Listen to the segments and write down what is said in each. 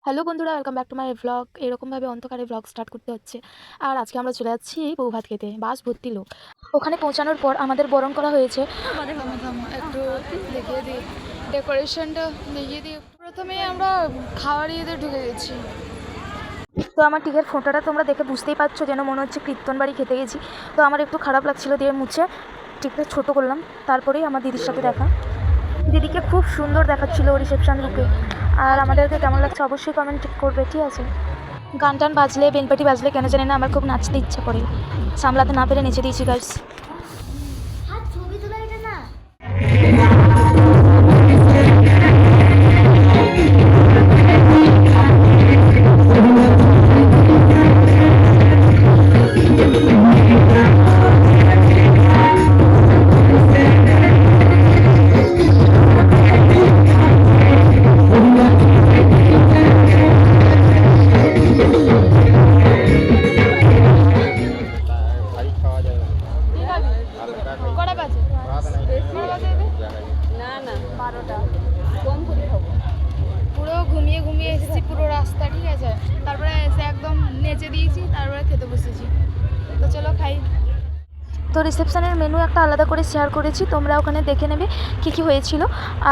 Hello বন্ধুরা, welcome back to my vlog. এরকমভাবে অন্ধকারে ভ্লগ স্টার্ট করতে হচ্ছে। আর আজকে আমরা চলে যাচ্ছি বউ ভাত খেতে। বাস ভর্তি লোক। ওখানে পৌঁছানোর পর আমাদের বরণ করা হয়েছে। একটু দেখিয়ে দিই ডেকোরেশনটা, দেখিয়ে দিই। প্রথমে আমরা খাওয়ার ইয়েতে ঢুকে গেছি। তো আমার টিকের ফোঁটাটা তোমরা দেখে বুঝতেই পারছো, যেন মনে হচ্ছে কীর্তন বাড়ি খেতে গেছি। তো আমার একটু খারাপ লাগছিল, দিয়ে মুছে টিকটা ছোটো করলাম। তারপরেই আমার দিদির সাথে দেখা। দিদিকে খুব সুন্দর দেখাচ্ছিল রিসেপশন লুকে। আর আমাদেরকে কেমন লাগছে অবশ্যই কমেন্ট করবে, ঠিক আছে? গান টান বাজলে, বেনপাটি বাজলে কেন জানি না আমার খুব নাচতে ইচ্ছা করে, সামলাতে না পেরে নেচে দিয়েছি গাইস। কটা বাজে? না না 12টা। কম করে খাবো। পুরো ঘুমিয়ে ঘুমিয়ে এসেছি পুরো রাস্তা, ঠিক আছে। তারপরে এসে একদম নেচে দিয়েছি, তারপরে খেতে বসেছি। তো চলো খাই। তো রিসেপশনের মেনু একটা আলাদা করে শেয়ার করেছি, তোমরা ওখানে দেখে নেবে কী কী হয়েছিল।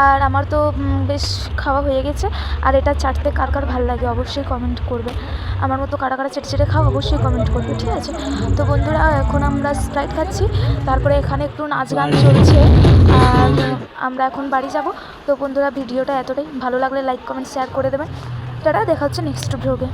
আর আমার তো বেশ খাওয়া হয়ে গেছে। আর এটা চাটতে কার কার ভালো লাগে অবশ্যই কমেন্ট করবে। আমার মতো কারা কারা চেটে চেটে খাও অবশ্যই কমেন্ট করবে, ঠিক আছে। তো বন্ধুরা, এখন আমরা স্প্রাইট খাচ্ছি। তারপরে এখানে একটু নাচ গান চলছে। আর আমরা এখন বাড়ি যাব। তো বন্ধুরা, ভিডিওটা এতটাই ভালো লাগলে লাইক কমেন্ট শেয়ার করে দেবেন। টাটা, দেখা হচ্ছে নেক্সট ব্লগে।